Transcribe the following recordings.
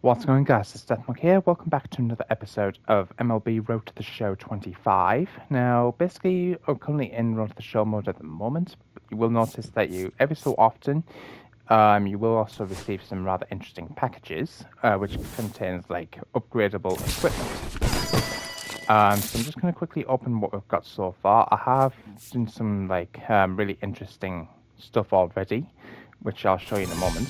What's going on, guys? It's Deathmark here. Welcome back to another episode of MLB Road to the Show 25. Now, basically, I'm currently in Road to the Show mode at the moment. But you will notice that every so often, you will also receive some rather interesting packages, which contains like upgradable equipment. So I'm just going to quickly open what we've got so far. I have done some like really interesting stuff already, which I'll show you in a moment.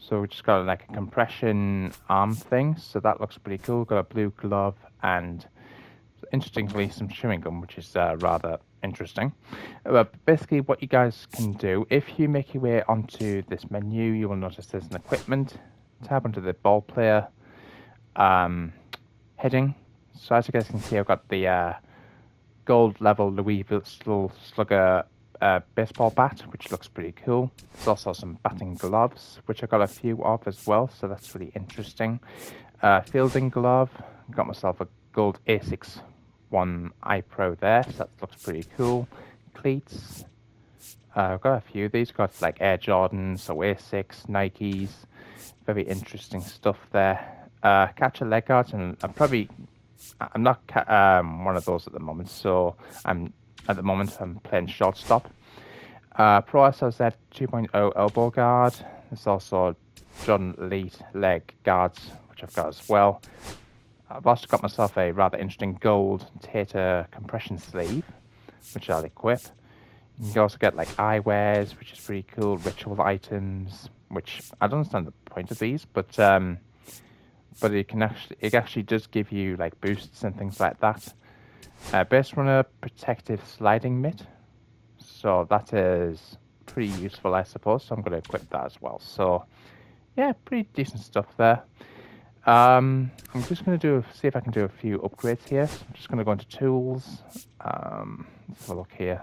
So we just got like a compression arm thing, so that looks pretty cool. Got a blue glove and, interestingly, some chewing gum, which is rather interesting. Basically, what you guys can do, if you make your way onto this menu, you will notice there's an equipment tab under the ball player heading. So as you guys can see, I've got the gold level Louisville Slugger baseball bat, which looks pretty cool. There's also some batting gloves, which I got a few of as well, so that's really interesting. Fielding glove, got myself a gold A6 One Eye Pro there, so that looks pretty cool. Cleats, I've got a few of these, got like Air Jordans, or A6, Nikes, very interesting stuff there. Catcher leg guards, and I'm not one of those at the moment, so I'm playing shortstop. Pro SOZ 2.0 elbow guard. There's also Jordan Elite leg guards, which I've got as well. I've also got myself a rather interesting gold Tater compression sleeve, which I'll equip. You can also get like eyewears, which is pretty cool. Ritual items, which I don't understand the point of these, but it actually does give you like boosts and things like that. Base runner protective sliding mitt, so that is pretty useful, I suppose. So I'm going to equip that as well. So yeah, pretty decent stuff there. I'm just going to see if I can do a few upgrades here. So I'm just going to go into tools. Let's have a look here.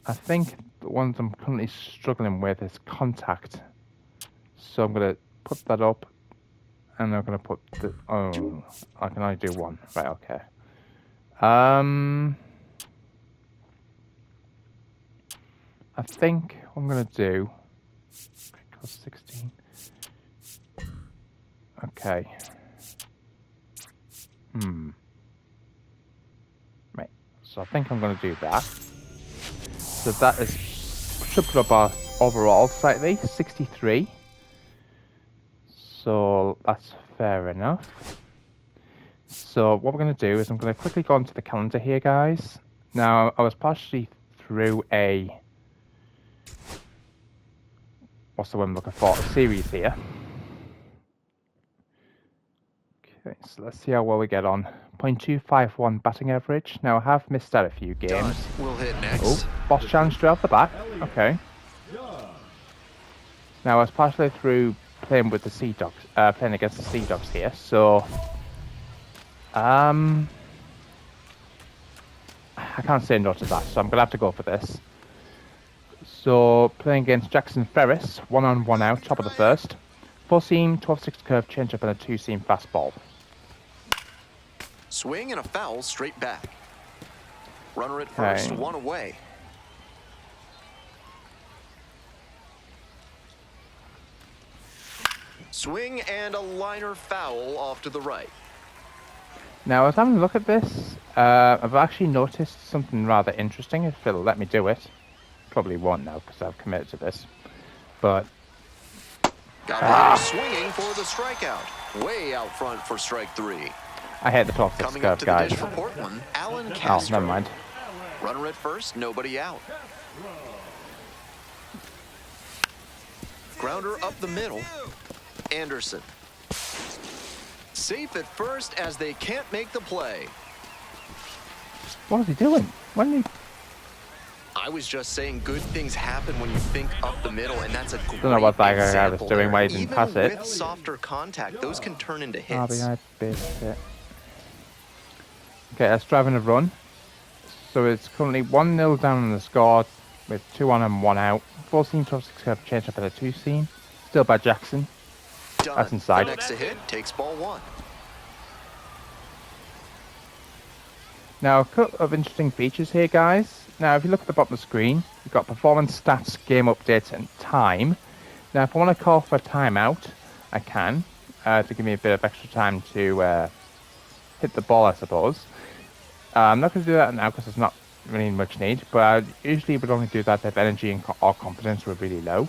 I think the ones I'm currently struggling with is contact. So I'm going to put that up, and I'm going to put the I can only do one. Right, okay. I think what I'm going to do, 16. Okay. Right. So I think I'm going to do that. So that should put up our overall slightly, 63. So that's fair enough. So what we're going to do is I'm going to quickly go onto the calendar here, guys. Now, I was partially through what's the one I'm looking for? A series here. Okay, so let's see how well we get on. 0.251 batting average. Now, I have missed out a few games. We'll hit next. Oh, boss challenge straight off the bat. Okay. Now, I was partially through playing with the Sea Dogs, playing against the Sea Dogs here, so I can't say no to that, so I'm gonna have to go for this. So playing against Jackson Ferris, 1 on 1 out, top of the first. 4-seam, 12-6 curve, changeup, and a 2-seam fastball. Swing and a foul straight back. Runner at first, one away. Swing and a liner foul off to the right. Now, I was having a look at this. I've actually noticed something rather interesting. If it'll let me do it. Probably won't now because I've committed to this. But got swinging for the strikeout. Way out front for strike 3. I hate the 12-6 Coming curve, up to guys. the dish for Portland, Alan Castro. Oh, never mind. Runner at first, nobody out. Grounder up the middle. Anderson. Safe at first as they can't make the play. What is he doing? I was just saying good things happen when you think up the middle, and that's a great Don't know what that guy was doing, why he didn't Even pass it. with softer contact, those can turn into hits. Okay, that's driving a run. So it's currently 1-0 down on the score with 2 on and 1 out. 4-seam, 12-6 curve, change up at a 2-seam. Still by Jackson. Done. That's inside. The next to hit takes ball 1. Now, a couple of interesting features here, guys. Now, if you look at the bottom of the screen, you've got performance stats, game updates, and time. Now, if I want to call for a timeout, I can, to give me a bit of extra time to hit the ball, I suppose. I'm not going to do that now because there's not really much need, but I usually would only do that if energy and or competence were really low.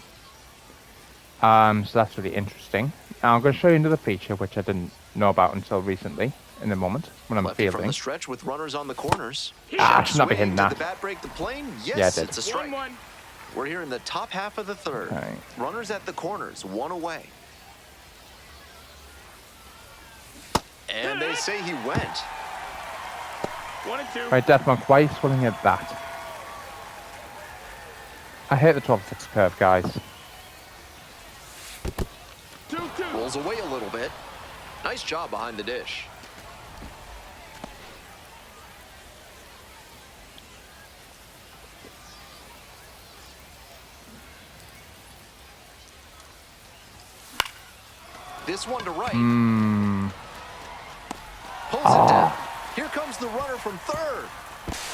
So that's really interesting. Now I'm going to show you another feature which I didn't know about until recently, in a moment, when I'm Lefty from fielding. the stretch with runners on the corners. I should not be hitting Did that. the bat break the plane? Yeah, Yes, it did. it's a strike. 1-1. We're here in the top half of the third. Okay. Runners at the corners, one away. And they say he went. 1-2. Right, Deathmonk, why are you swinging at that? I hate the 12-6 curve, guys. 2-2. Rolls away a little bit. Nice job behind the dish. This one to right. Pulls it down. Here comes the runner from third.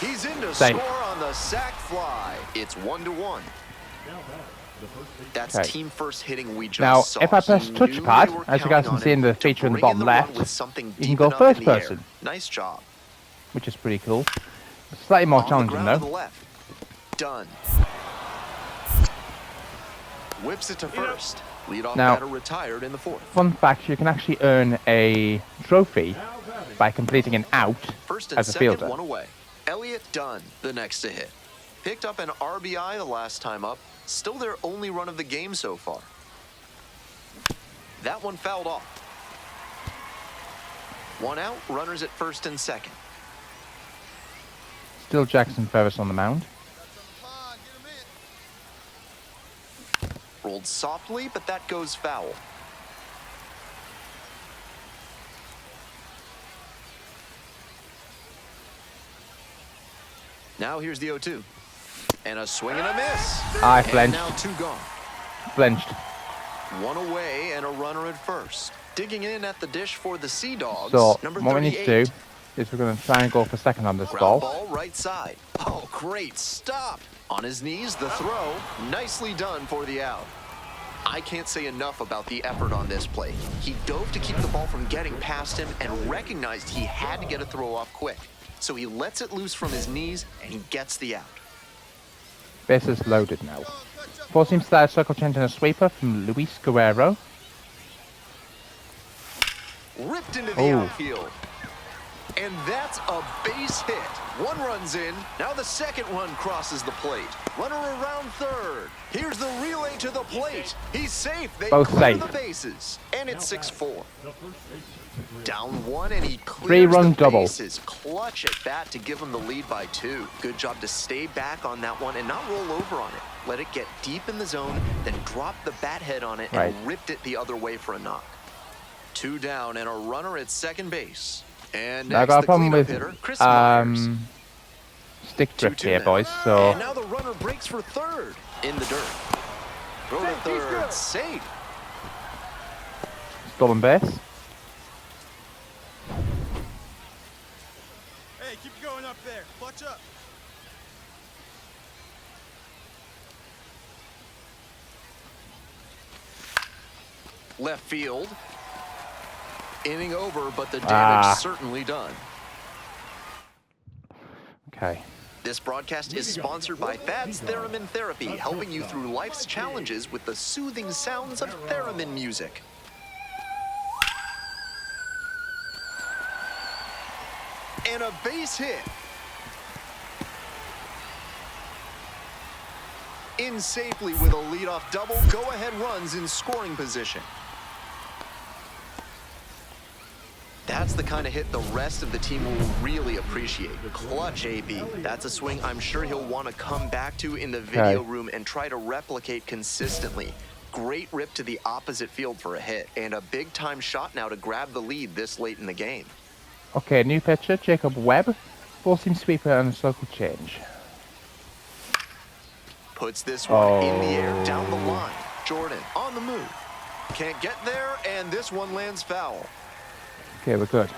He's in to Safe. score on the sac fly. It's 1-1. That's Okay. team first hitting we just Now, saw. if I press He knew touchpad, they were as you guys counting can on see in him the to feature in the bring bottom the run left, with something you can deep go enough first in the air. person. Nice job. which is pretty cool. Slightly more On the challenging ground to the though. left. Done. Whips it to first. Leadoff Now- batter retired in the fourth. Fun fact, you can actually earn a trophy by completing an out First and as a second, fielder. one away. Elliott Dunn, the next to hit. Picked up an RBI the last time up. Still their only run of the game so far. That one fouled off. One out, runners at first and second. Still Jackson Ferris on the mound. Rolled softly, but that goes foul. Now here's the 0-2. And a swing and a miss. I And flinched. now two gone. Flinched. One away and a runner at first. Digging in at the dish for the Sea Dogs. So, number what we need 38. to do is we're going to try and go for second on this Ground ball. ball right side. Oh, great stop. On his knees, the throw. Nicely done for the out. I can't say enough about the effort on this play. He dove to keep the ball from getting past him and recognized he had to get a throw off quick. So he lets it loose from his knees and he gets the out. Bases loaded now. Four seam style circle change and a sweeper from Luis Guerrero. Ripped into the Oh. outfield. And that's a base hit. One run's in. Now the second run crosses the plate. Runner around third. Here's the relay to the plate. He's safe. They Both clear safe. the bases. And it's 6-4. Down one and he clears Three-run the double. bases. Clutch at bat to give him the lead by 2. Good job to stay back on that one and not roll over on it. Let it get deep in the zone, then drop the bat head on it and Right. ripped it the other way for a knock. 2 down and a runner at second base. And Now I next, got a the problem cleanup with hitter, Chris Myers. stick drift 2-2 here, now. boys. So And now the runner breaks for third in the dirt. Throw to Safety's third, good. safe. stolen base. Hey, keep going up there. Clutch up. Left field. Inning over, but the damage certainly done. Okay. This broadcast is sponsored by Thad's Theremin Therapy, helping you through life's challenges with the soothing sounds of theremin music. And a base hit. In safely with a leadoff double, go-ahead runs in scoring position. That's the kind of hit the rest of the team will really appreciate. Clutch, AB. That's a swing I'm sure he'll want to come back to in the video room and try to replicate consistently. Great rip to the opposite field for a hit, and a big-time shot now to grab the lead this late in the game. Okay, new pitcher, Jacob Webb. Four seam sweeper and a circle change. Puts this one in the air, down the line. Jordan on the move. Can't get there, and this one lands foul. Okay, we're good.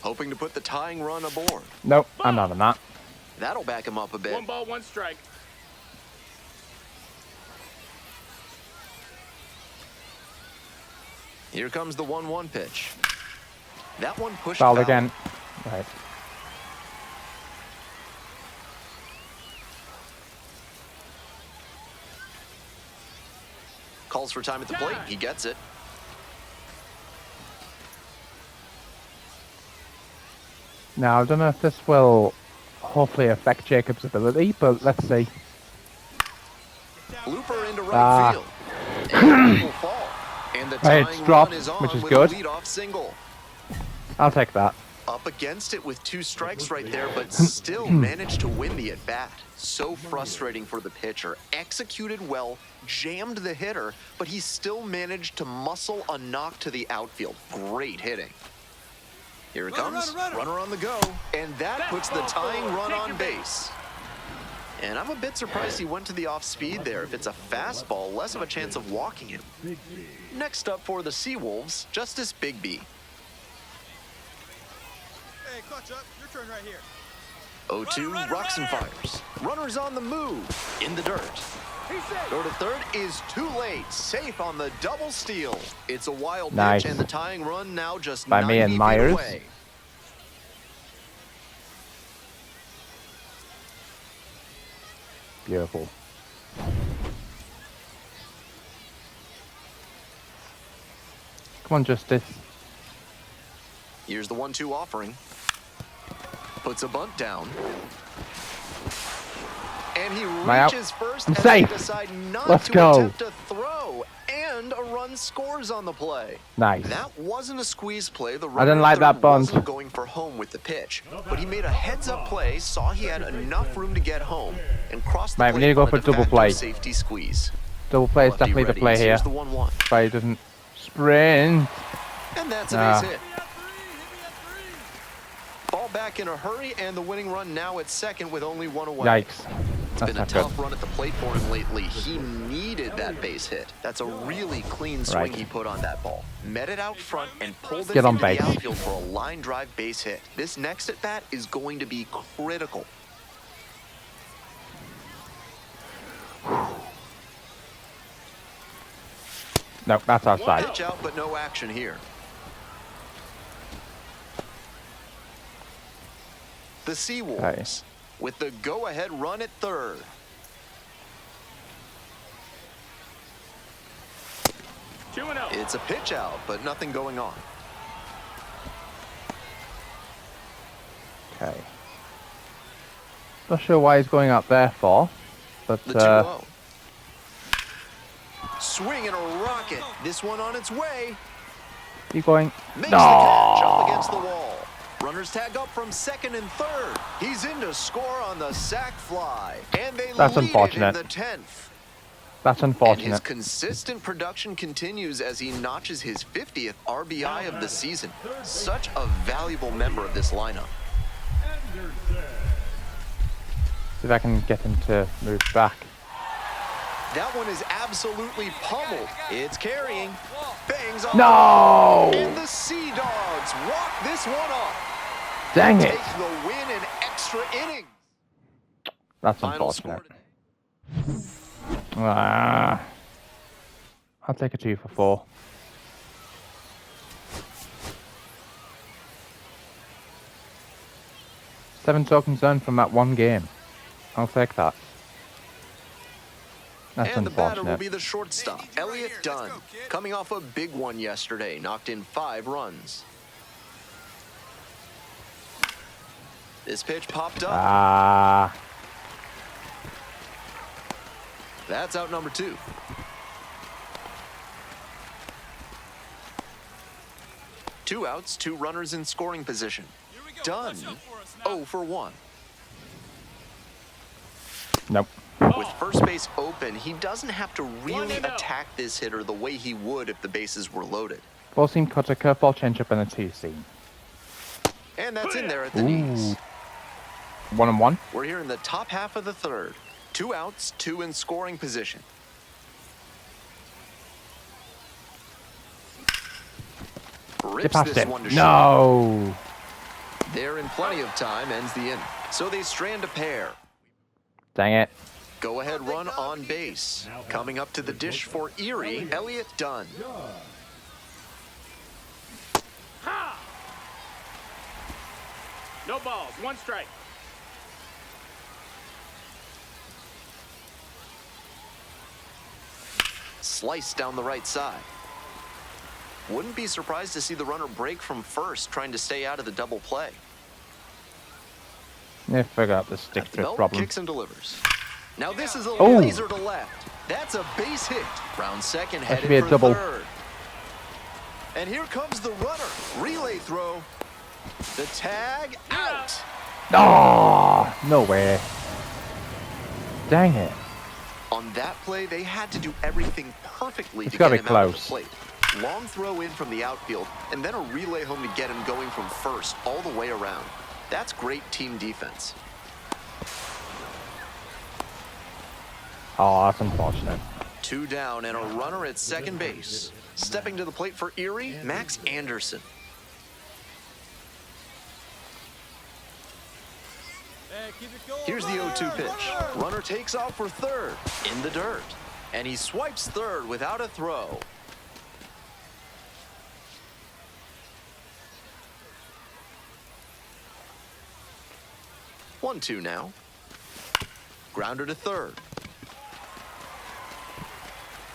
Hoping to put the tying run aboard. Nope, I'm not on that. That'll back him up a bit. 1 ball, 1 strike. Here comes the 1-1 pitch. That one pushed Foul foul. again. Right. Calls for time at the plate. He gets it. Now, I don't know if this will hopefully affect Jacob's ability, but let's see. Blooper into right field. And it will fall. And the Right, tying it's dropped, run is on which is with good. a leadoff single. I'll take that. Up against it with 2 strikes right there, but still managed to win the at-bat. So frustrating for the pitcher. Executed well, jammed the hitter, but he still managed to muscle a knock to the outfield. Great hitting. Here it comes. Runner on the go. And that puts the tying run on base. And I'm a bit surprised he went to the off-speed there. If it's a fastball, less of a chance of walking him. Next up for the Seawolves, Justice Bigby. Hey, clutch up. Your turn right here. 0-2, rocks and fires. Runners on the move, in the dirt. Go to third is too late. Safe on the double steal. It's a wild Nice. pitch, and the tying run now just By me 90 and feet Myers. away. Beautiful. Come on, Justice. Here's the 1-2 offering. Puts a bunt down. And he Am I out? reaches first I'm and safe. they decide not Let's to go. attempt a throw. And a run scores on the play. Nice. That wasn't a squeeze play. The I didn't runner like at that third bunt. wasn't going for home with the pitch, but he made a heads-up play, saw he had enough room to get home, and crossed the Right, we need to go plate on for a double de facto play. safety squeeze. Double play is Lefty definitely the ready. play here. Here's the 1-1. But he doesn't sprint. And that's a Ah. base hit. Ball back in a hurry, and the winning run now at second with only 1 away. Yikes. It's That's been a not tough good. run at the plate for him lately. He needed that base hit. That's a really clean swing Right. he put on that ball. Met it out front and pulled it Get on into the base. outfield for a line drive base hit. This next at bat is going to be critical. No, that's outside. Pitch out, but no action here. The Seawolves with the go-ahead run at third. It's a pitch out, but nothing going on. Okay. Not sure why he's going out there for, but The 2-0. Swing and a rocket. This one on its way. keep going. Makes the catch up No. against the wall. Runners tag up from second and third. He's in to score on the sac fly. And they That's lead unfortunate. it in the 10th. That's And his unfortunate. consistent production continues as he notches his 50th RBI of the season. Such a valuable member of this lineup. See if I can get him to move back. That one is absolutely pummeled. It's carrying. Bangs on. No! And the Sea Dogs walk this one off. Dang it. Take the win in extra innings. That's Final score unfortunate. Ah. I'll take a 2 for 4. Seven tokens earned from that one game. I'll take that. That's And the batter will unfortunate. be the shortstop, Elliott Dunn. Coming off a big one yesterday, knocked in 5 runs. This pitch popped up. Ah. That's out number 2. Two outs, 2 runners in scoring position. Dunn, 0 for 1. Nope. With first base open, he doesn't have to really attack this hitter the way he would if the bases were loaded. 4-seam cutter, curveball, changeup, and a 2-seam. And that's in there at the knees. 1-1. We're here in the top half of the third. 2 outs, 2 in scoring position. Get Rips past this it. one to short. No. They're in plenty of time, ends the inning. So they strand a pair. Dang it. Go ahead run on base. Coming up to the dish for Erie, Elliott Dunn. No balls. 1 strike. Sliced down the right side. Wouldn't be surprised to see the runner break from first, trying to stay out of the double play. Yeah, figure out the stick At the drift belt, problem. kicks and delivers. Now this is a Oh. laser to left. That's a base hit. Round second, That headed should be a for double. third. And here comes the runner. Relay throw. The tag out. Oh, no way. Dang it. On that play, they had to do everything perfectly It's to gotta get be him out of the close. plate. Long throw in from the outfield, and then a relay home to get him going from first all the way around. That's great team defense. Oh, that's unfortunate. 2 down and a runner at second base. Stepping to the plate for Erie, Max Anderson. Hey, keep it going. Here's the 0-2 pitch. Runner. Runner takes off for third in the dirt. And he swipes third without a throw. One, 2 now. Grounder to third.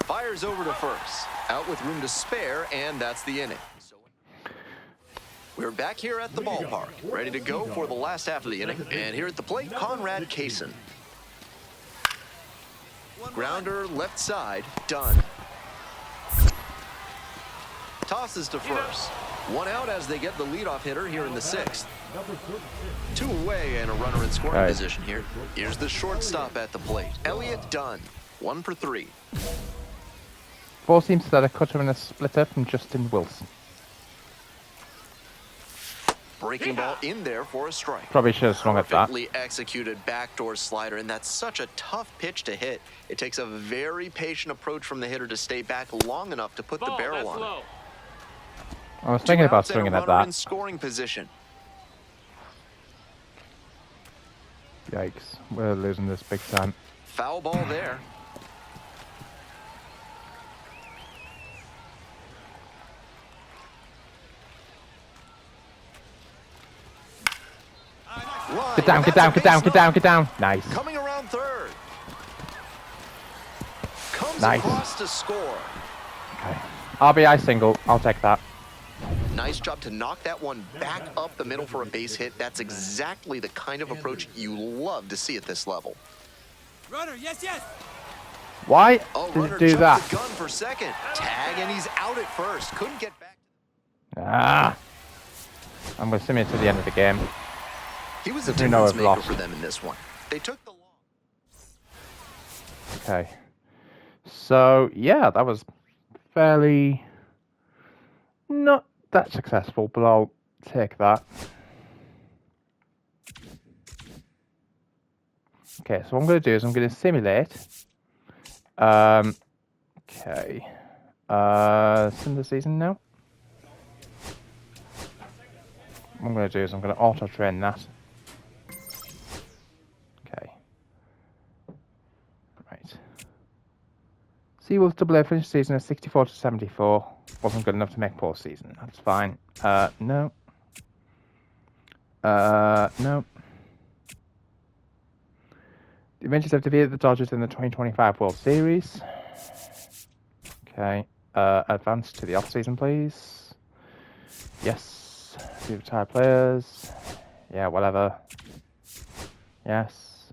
Fires over to first. Out with room to spare, and that's the inning. We're back here at the ballpark, ready to go for the last half of the inning. And here at the plate, Conrad Kaysen. Grounder left side, done. Tosses to first. 1 out as they get the leadoff hitter here in the 6th. 2 away and a runner in scoring position here. Here's the shortstop at the plate, Elliott Dunn. 1 for 3. 4 seems that a cutter and a splitter from Justin Wilson. Breaking ball in there for a strike. Probably should have swung at that. Perfectly executed backdoor slider, and that's such a tough pitch to hit. It takes a very patient approach from the hitter to stay back long enough to put the barrel on it. I was thinking 2 about outs and a swinging at runner in that. scoring position. Yikes, we're losing this big time. Foul ball there. Get down, get down, get down, get down, get down. Nice. Coming around third. Comes Nice. across to score. Okay. RBI single, I'll take that. Nice job to knock that one back up the middle for a base hit. That's exactly the kind of approach you love to see at this level. Runner, yes, yes. Why Oh, did runner it do jumped that? the gun for second. Tag, and he's out at first. Couldn't get back. Ah. I'm going to sim it to the end of the game. He was a Because we know difference I've maker lost. for them in this one. They took the long. Okay. So, yeah, that was fairly not that successful, but I'll take that. Okay, so what I'm going to do is I'm going to simulate. Okay. Sim the season now. What I'm going to do is I'm going to auto-train that. Okay. Right. Seawolves AA finished season at 64 to 74. Wasn't good enough to make postseason. That's fine. No. No. The Avengers have defeated the Dodgers in the 2025 World Series. Okay. Advance to the off-season, please. Yes. The retired players. Yeah, whatever. Yes.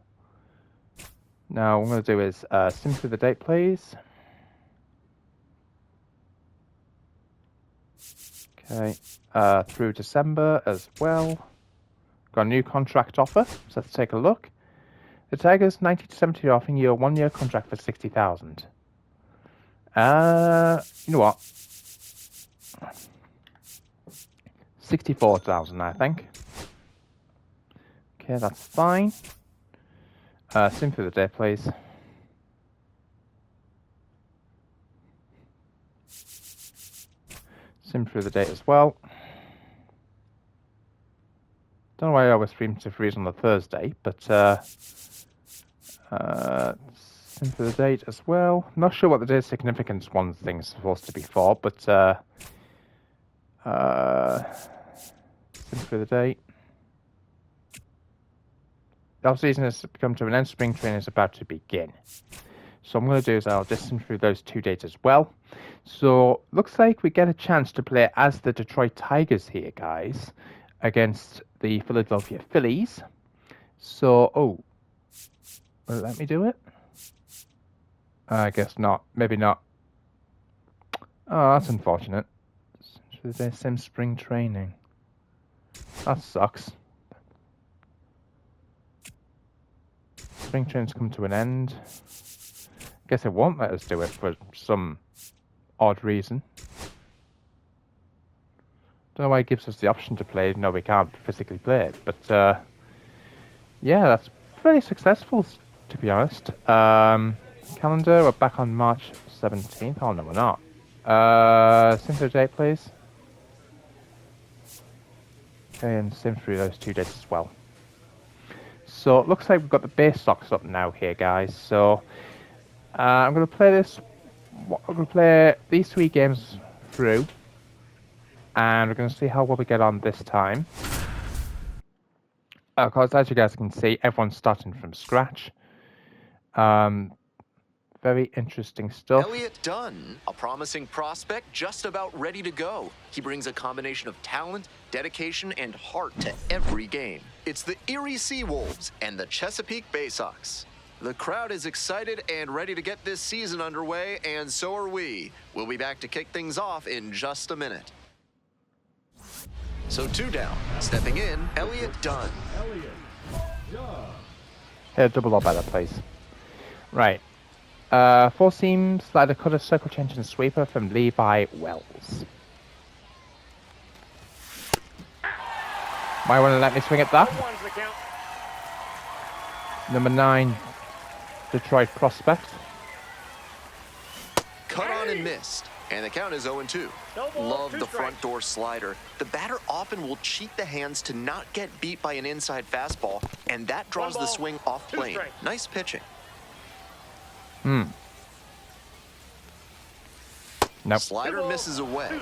Now, what I'm going to do is sim through the date, please. Okay. Through December as well. Got a new contract offer, so let's take a look. The Tigers 90 to 70 offering you a 1-year contract for 60,000. You know what? 64,000, I think. Okay, that's fine. Sim through the day, please. Sim through the date as well. Don't know why I always stream to freeze on the Thursday, but sim through the date as well. Not sure what the date significance one thing's supposed to be for, but sim through the date. the off-season has come to an end. Spring training is about to begin. So what I'm going to do is I'll listen through those 2 dates as well. So looks like we get a chance to play as the Detroit Tigers here, guys, against the Philadelphia Phillies. So, will it let me do it? I guess not. Maybe not. Oh, that's unfortunate. There's some spring training. That sucks. Spring training's come to an end. Guess it won't let us do it for some odd reason. Don't know why it gives us the option to play. No, we can't physically play it. But yeah, that's pretty successful, to be honest. Calendar, we're back on March 17th. Oh no, we're not. Sim date, please. Okay, and sim through those 2 dates as well. So it looks like we've got the base stocks up now here, guys. So I'm going to play this. I'm going to play these 3 games through, and we're going to see how well we get on this time. Of course, as you guys can see, everyone's starting from scratch. Very interesting stuff. Elliott Dunn, a promising prospect just about ready to go. He brings a combination of talent, dedication, and heart to every game. It's the Erie Seawolves and the Chesapeake Bay Sox. The crowd is excited and ready to get this season underway, and so are we. We'll be back to kick things off in just a minute. So 2 down. Stepping in, Elliott Dunn. Hit a double or better, please. Right. 4-seam slider cutter, circle change and sweeper from Levi Wells. Might want to let me swing at that. Number 9, Detroit prospect. Cut on and missed. And the count is 0-2. Love the front door slider. The batter often will cheat the hands to not get beat by an inside fastball, and that draws the swing off plane. Nice pitching. Nope. Slider misses away.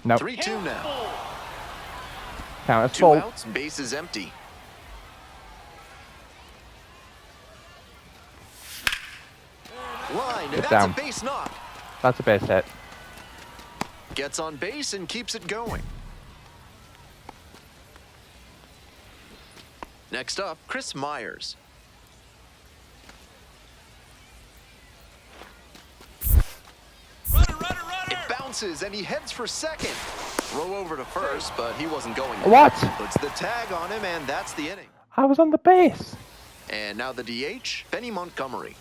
Nope. 3-2 now. Count as 2 full. outs, base is empty. Line, and that's down. a base knock. That's a base hit. Gets on base and keeps it going. Next up, Chris Myers. Runner, runner, runner! It bounces and he heads for second. Throw over to first, but he wasn't going there. What? Puts the tag on him, and that's the inning. I was on the base. And now the DH, Benny Montgomery.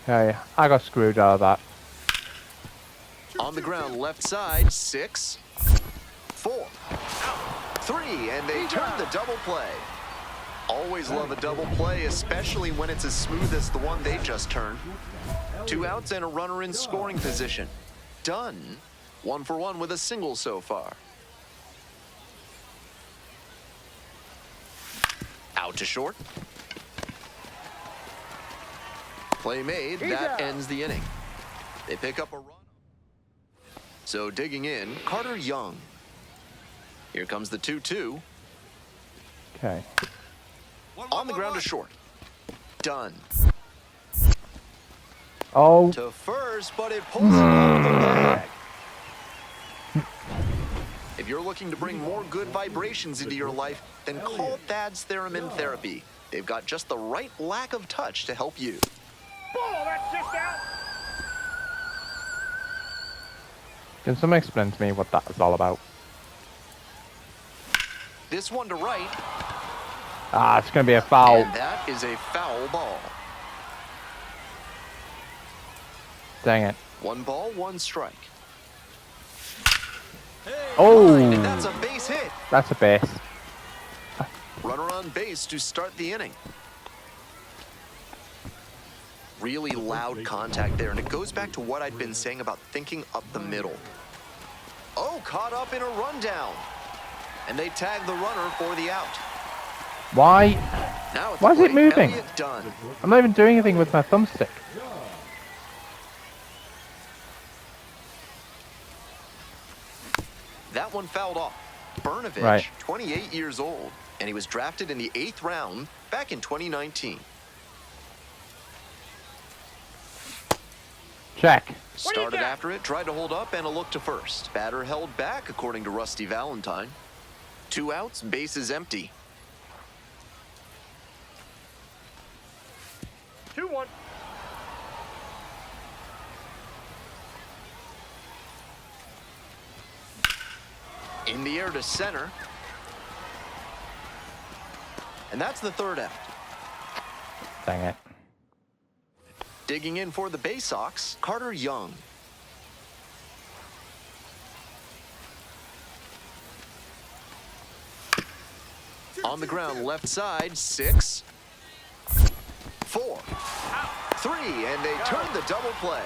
Okay, I got screwed out of that. On the ground, left side, 6, 4, 3, and they turn the double play. Always love a double play, especially when it's as smooth as the one they just turned. 2 outs and a runner in scoring position. Done. 1 for 1 with a single so far. Out to short. Play made. That ends the inning. They pick up a run. So digging in, Carter Young. Here comes the 2-2. Okay. On the ground to short. Done. Oh. To first, but it pulls him out of the bag. If you're looking to bring more good vibrations into your life, then call Thad's Theremin Therapy. They've got just the right lack of touch to help you. That's just out! Can someone explain to me what that is all about? This one to right. Ah, it's going to be a foul. And that is a foul ball. Dang it. 1 ball, 1 strike. Oh, And that's a base hit. that's a base. Runner on base to start the inning. Really loud contact there, and it goes back to what I'd been saying about thinking up the middle. Oh, caught up in a rundown. And they tag the runner for the out. Why? Now at the Why is it plate, moving? Elliott Dunn. I'm not even doing anything with my thumbstick. that one fouled off. Brnovich, Right. 28 years old, and he was drafted in the 8th round back in 2019. Check. Started after it, tried to hold up, and a look to first. Batter held back, according to Rusty Valentine. 2 outs, bases empty. 2-1. In the air to center. And that's the 3rd out. Dang it. Digging in for the Bay Sox, Carter Young. On the ground, left side, 6, 4, 3, and they turned the double play.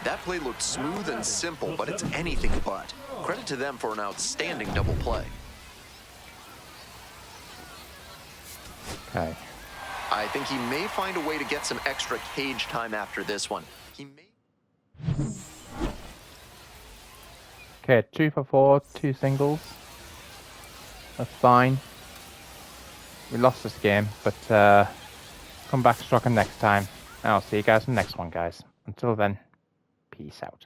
That play looked smooth and simple, but it's anything but. Credit to them for an outstanding double play. Okay. I think he may find a way to get some extra cage time after this one. He may. Okay, 2 for 4, 2 singles. That's fine. We lost this game, but come back stronger next time. And I'll see you guys in the next one, guys. Until then, peace out.